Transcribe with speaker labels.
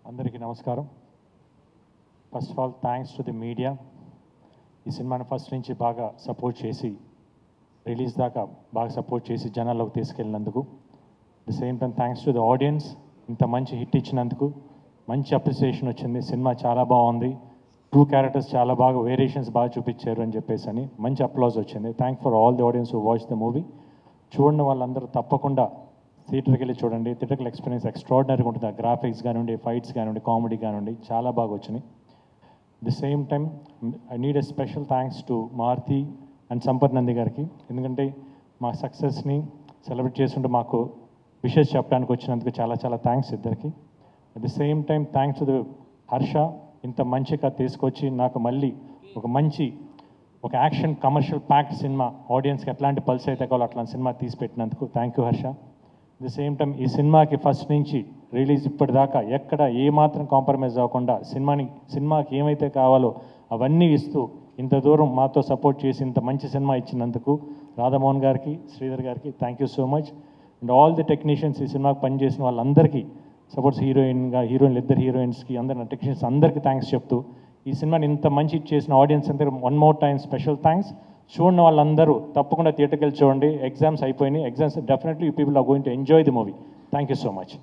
Speaker 1: అందరికీ నమస్కారం. First of all thanks to the media. ఈ సినిమాని ఫస్ట్ నుంచి బాగా సపోర్ట్ చేసి రిలీజ్ దాకా బాగా సపోర్ట్ చేసి జనాల్లోకి తీసుకెళ్ళినందుకు. The same time thanks to the audience. ఇంత మంచి హిట్ ఇచ్చినందుకు మంచి అప్రిసియేషన్ వచ్చింది. సినిమా చాలా బాగుంది. 2 క్యారెక్టర్స్ చాలా బాగా వేరియేషన్స్ బాగా చూపించారు అని చెప్పేసి అని మంచి అప్లాజ్ వచ్చింది. Thank for all the audience who watch the movie. చూడండి వాళ్ళందరూ తప్పకుండా థియేటర్కి వెళ్ళి చూడండి. థియేటర్కల్ ఎక్స్పీరియన్స్ ఎక్స్ట్రాడినరీగా ఉంటుంది. ఆ గ్రాఫిక్స్ కానివ్వండి, ఫైట్స్ కానివ్వండి, కామెడీ కానివ్వండి చాలా బాగా వచ్చినాయి. The same time I need a special thanks to Maruti and Sampath Nandi గారికి. ఎందుకంటే మా సక్సెస్ని సెలబ్రేట్ చేస్తుంటే మాకు విషెస్ చెప్పడానికి వచ్చినందుకు చాలా చాలా థ్యాంక్స్ ఇద్దరికి. At the same time thanks to the Harsha. ఇంత మంచిగా తీసుకొచ్చి నాకు మళ్ళీ ఒక యాక్షన్ కమర్షియల్ ప్యాక్డ్ సినిమా ఆడియన్స్కి ఎట్లాంటి పల్స్ అయితే కావాలో అట్లాంటి సినిమా తీసి పెట్టినందుకు thank you Harsha. At the same time ఈ సినిమాకి ఫస్ట్ నుంచి రిలీజ్ ఇప్పటిదాకా ఎక్కడ ఏమాత్రం కాంప్రమైజ్ అవ్వకుండా సినిమాకి ఏమైతే కావాలో అవన్నీ ఇస్తూ ఇంత దూరం మాతో సపోర్ట్ చేసి ఇంత మంచి సినిమా ఇచ్చినందుకు రాధామోహన్ గారికి, శ్రీధర్ గారికి thank you so much. And all the technicians ఈ సినిమాకి పనిచేసిన వాళ్ళందరికీ, సపోర్ట్స్ హీరోయిన్లు ఇద్దరు హీరోయిన్స్కి అందరి టెక్నీషియన్స్ అందరికీ థ్యాంక్స్ చెప్తూ ఈ సినిమాని ఇంత మంచి చేసిన ఆడియన్స్ అందరూ one more time special thanks. చూడని వాళ్ళందరూ తప్పకుండా థియేటర్కి వెళ్ళి చూడండి. ఎగ్జామ్స్ అయిపోయినాయి. Exams definitely you people are going to enjoy the movie. Thank you so much.